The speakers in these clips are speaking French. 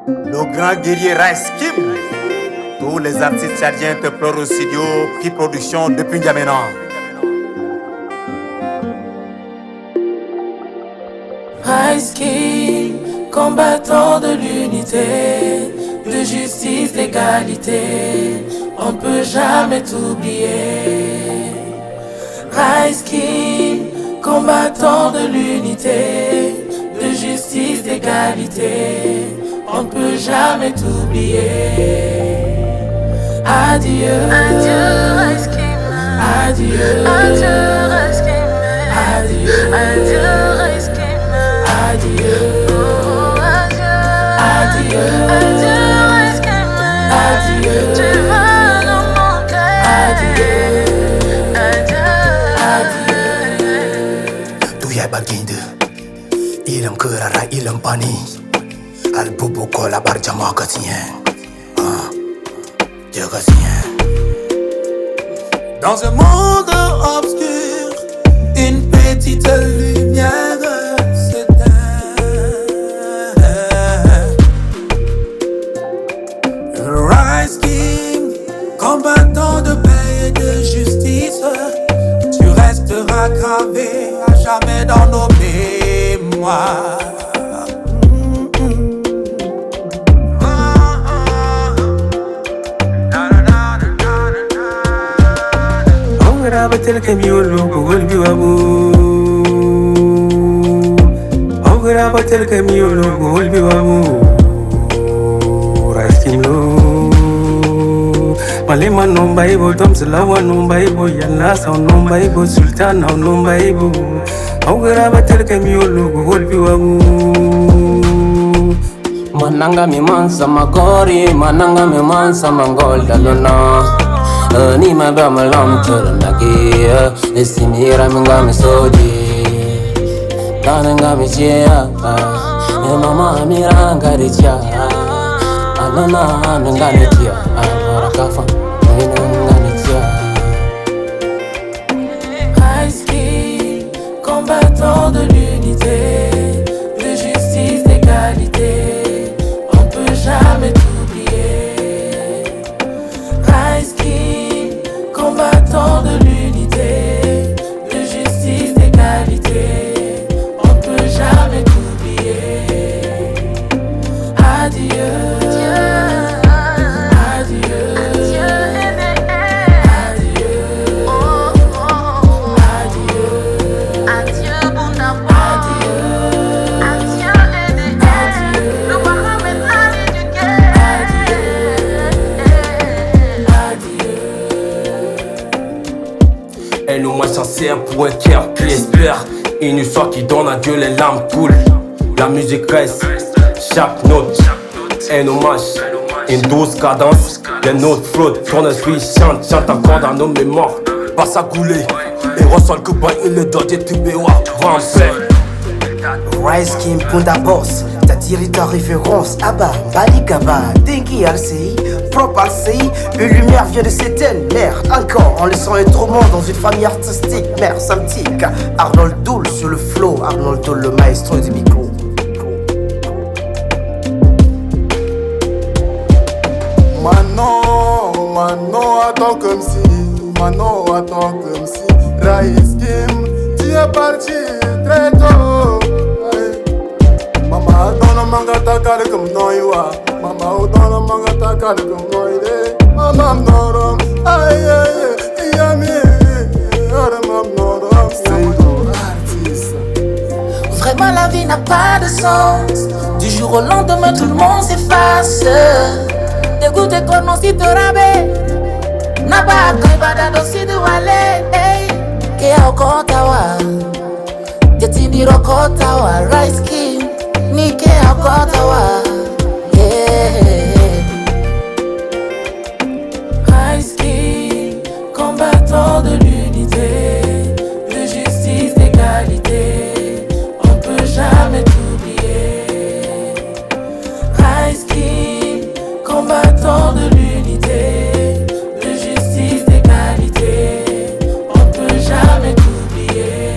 Le grand guerrier Rice Kim. Tous les artistes tchadiens te pleurent au studio, puis production depuis N'Djamena. Rice Kim, combattant de l'unité, de justice, d'égalité, on ne peut jamais t'oublier. Rice Kim, combattant de l'unité, de justice, d'égalité, on ne peut jamais t'oublier. Adieu, adieu, Rice Kim. Adieu, adieu, Rice Kim. Adieu, adieu, Rice Kim. Adieu, oh, adieu, adieu, adieu, Rice Kim. Adieu, tu vas nous manquer. Adieu, adieu, Tu yai baginde, ilam kerara ilam pani, al bubu kola barjama kasien. Dans un monde obscur, une petite lumière s'éteint. Rice King, combattant de paix et de justice, tu resteras gravé à jamais dans nos mémoires. Batel kamiolo gol biwabu Ogra batel kamiolo gol biwabu Rice Kim lo Malema nomba ibo Tom Salawa nomba ibo Yalla sound nomba ibo Sultan now nomba ibo Ogra batel kamiolo gol biwabu Mananga mi mansa magori Mananga mi mansa mangol dalona ni mabba malam tulnagi estimira minga misoji tananga michia mama miranga richa alana nangani tia arakafa nangani tia. Rice King, combattant de l'unité, de justice, d'égalité, on peut jamais t'oublier. Rice King, combattant de l'unité, de justice, d'égalité, on peut jamais t'oublier. Adieu, adieu, adieu, adieu, bon d'amour. Adieu, nous pourrons maintenant l'éduquer. Elle nous moins sincère pour un cœur qui espère. Une histoire qui donne à Dieu, les larmes coulent. La musique reste, chaque note un hommage, une douce cadence. Les notes flottent, ton esprit chante, chante encore dans nos mémoires. Passe à couler, et ressent le copain et le dos de Tubéwa. Va en paix. Rice Kim Punda Boss, ta tiré ta référence. Abba, Balikaba, Dengi Alcei, Prop Alcei. Une lumière vient de s'éteindre. Mère, encore, en laissant un tourment dans une famille artistique. Mère, samtique. Arnold Doul sur le flow. Arnold Doul, le maestro du micro. Manon, attends comme si. Manon, attends comme si. Rice Kim, tu es parti très tôt. Mama, dona manga takale comme noiwa. Mama, dona manga takale comme noide. Mama, norom, aïe aïe, yami, aram norom. C'est artiste. Vraiment la vie n'a pas de sens. Du jour au lendemain tout le monde s'efface. Dégoûté qu'on on s'y te rabe. N'a pas de bada dosi de wale. Kea okotawa, Jetini rokotawa. Rice King, Nike okotawa. Rice King, combattant de l'unité, de justice, d'égalité, on peut jamais t'oublier. Rice King, combattant de l'unité, de justice, d'égalité, on peut jamais t'oublier.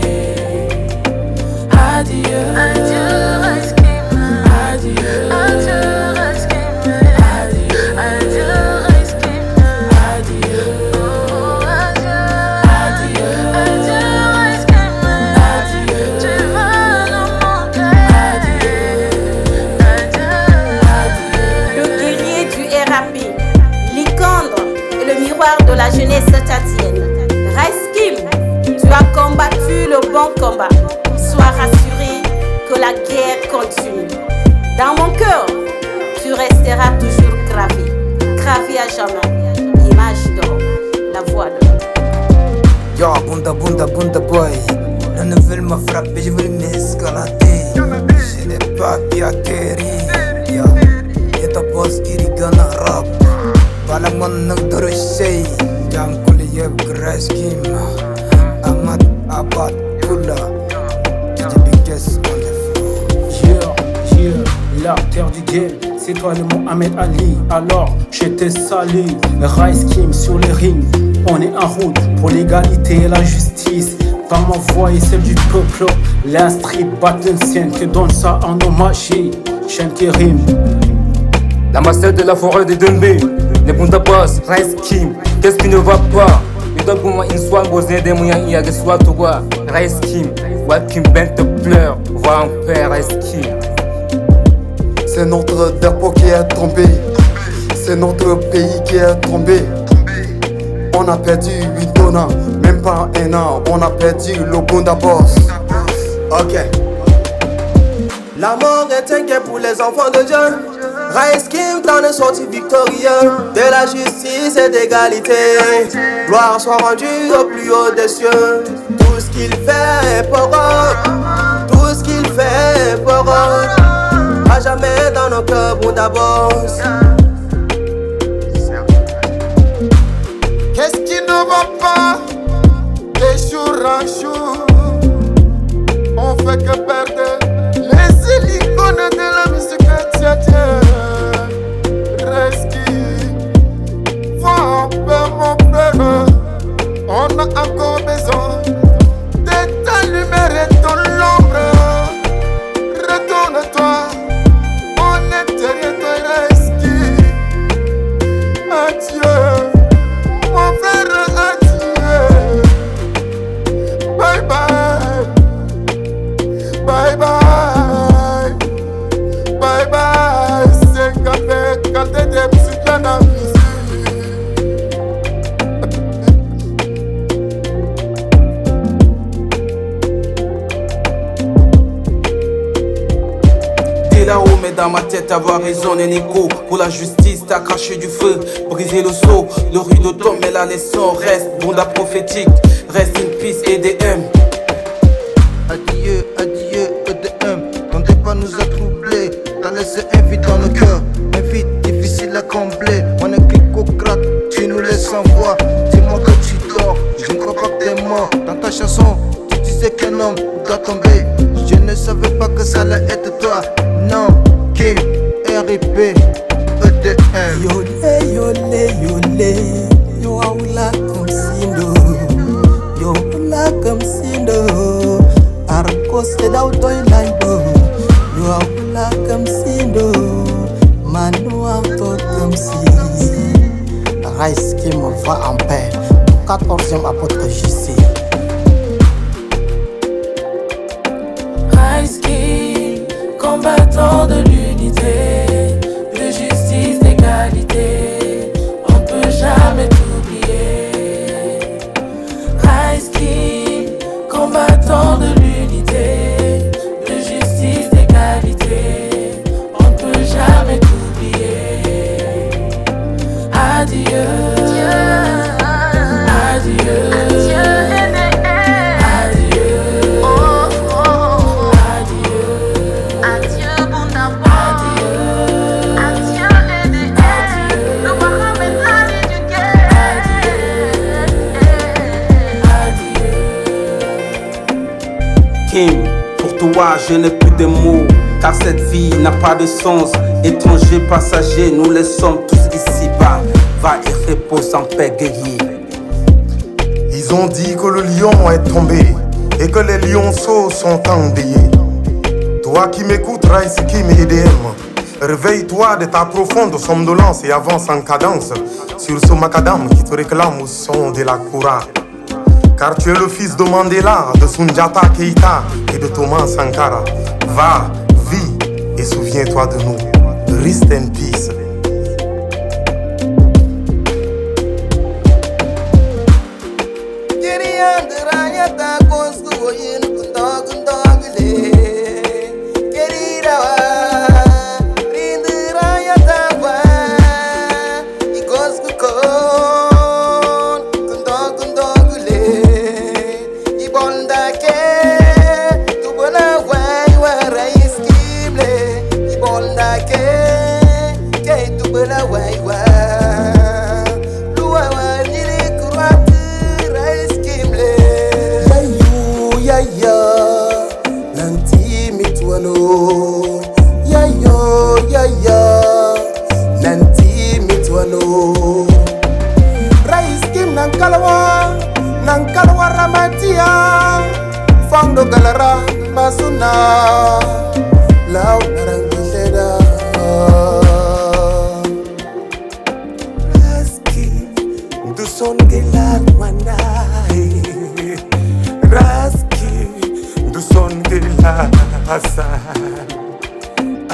Adieu, adieu, Rice Kim. adieu. Kim. Dans mon cœur, tu resteras toujours gravé. Gravé à jamais. Image d'or, la voix de Yo, bunda bunda bunda boy. La nouvelle m'a frappé, je voulais m'escalader. Je n'ai pas bien guéri. Yo, et ta boss qui rigole en rap. Balaman nag doroshay. Jam kuli yeb Rice Kim. Amat abad kula. DJ Big Jess on the floor. L'acteur du game, c'est toi le Mohamed Ali. Alors j'étais salé, Rice Kim sur les rings. On est en route pour l'égalité et la justice. Par ma voix et celle du peuple, la street battle scène que donne ça en hommage. Chaîne qui rime. La master de la forêt de Denbe, les Bunda Boss, Rice Kim, qu'est-ce qui ne va pas? Il doit pour moi une soirée posée des moyens, il y a des soirs tout quoi. Rice Kim, Kim Ben te pleure, vois un père Rice Kim. C'est notre drapeau qui est tombé. C'est notre pays qui est tombé. On a perdu 8 ans, même pas un an. On a perdu le Bunda Boss. Ok. La mort est inquiet pour les enfants de Dieu. Rice Kim t'en est sorti victorieux. De la justice et d'égalité. Gloire soit rendue au plus haut des cieux. Tout ce qu'il fait est pour eux. Tout ce qu'il fait est pour eux. À jamais dans nos cœurs, Bunda Boss. Qu'est-ce qui ne va pas? De jour en jour, on fait que perdre les icônes de la musique chrétienne. Reski, va en paix mon frère. On a encore besoin de ta lumière et ton ombre. Retourne-toi. Adieu, mon frère, adieu. Bye bye, bye bye, bye bye. C'est quand t'es des musiques dans la musique. T'es là-haut, mais dans ma tête, avoir raison n'est écho. Pour la justice, t'as craché du feu, brisé le seau. Le rideau tombe, mais la leçon reste. Bunda prophétique, reste in peace, EDM. Adieu, adieu, EDM. Ton départ nous a troublés. T'as laissé un vide dans nos cœurs, un vide difficile à combler. On est clic-au-crack, tu nous laisses sans voix. Dis-moi que tu dors, je ne crois pas que t'es mort. Dans ta chanson, tu disais qu'un homme doit tomber. Je ne savais pas que ça allait être toi. Non, Kim, RIP, EDM. Yole, yole, yole. Yo aula kamsindo. Yo aula kamsindo. Arcos te dau toy laibo. Yo aula kamsindo. Manu auto kamsi. Rice Kim va en paix. 14e apôtre JC. Rice Kim, combattant de l'unité, de justice, d'égalité, on peut jamais t'oublier. Rice Kim, combattant de l'unité, de justice, d'égalité, on peut jamais t'oublier. Adieu, adieu, adieu, adieu, Bunda Boss. Adieu, EDM. Le Mohamed Ali du game. Kim, pour toi, je n'ai plus de mots. Car cette vie n'a pas de sens. Étrangers, passagers, nous les sommes tous ici-bas. Va et repose en paix, guerrier. Ils ont dit que le lion est tombé et que les lionceaux sont endeuillés. Toi qui m'écoutes, Rice Kim et EDM, réveille-toi de ta profonde somnolence et avance en cadence sur ce macadam qui te réclame au son de la Koura. Car tu es le fils de Mandela, de Sundiata Keita et de Thomas Sankara. Va, vis et souviens-toi de nous. Rest in peace. Querida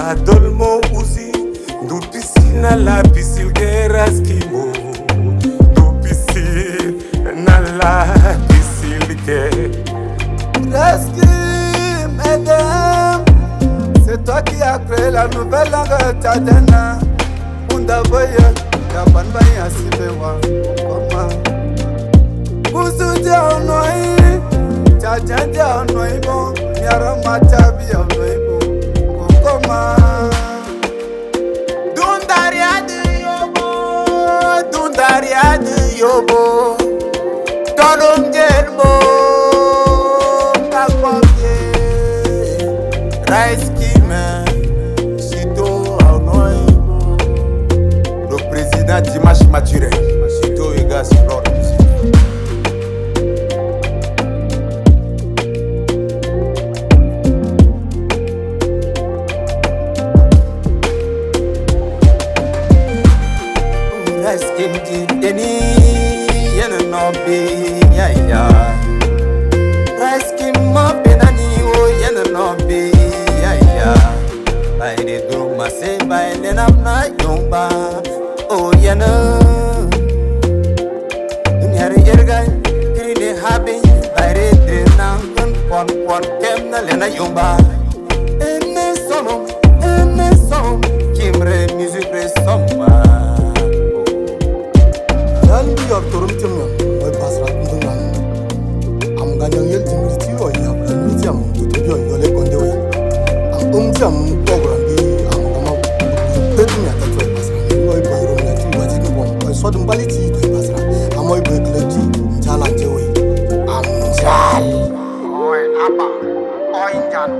Adolmo Uzi, do piscina la piscil que rasquimo, do piscina la piscil que rasquim, mesdames. C'est toi qui as créé la nouvelle langue tchadena. Unda boya, kaban baya sibewa, koma. Busu ja onoi, tchadja onoi bon, nyara matabi onoi bon, koma. Dundaria de yobo, tolong jelmo, kakopye, rice kime, sito onoi. Le président Dimash Maturé, sito ega silor. Reskim deni yen no be ya ya. Reskim mo benani o yen no be ya ya. By the drum ma se by the nam na yomba o yen. Dunyar yerga krine habi by the drenang pon kem na lena yomba. Ene solo kimre music re soma. Your Toronto, my pastor, I'm going to get to you. I have a medium to do your leg on the way. I'm program. I'm going to tell me at the train. I'm going to go. I saw them quality. I'm going to go. Challenge away. I'm Jal. Oi, Abba. Oi, Jan.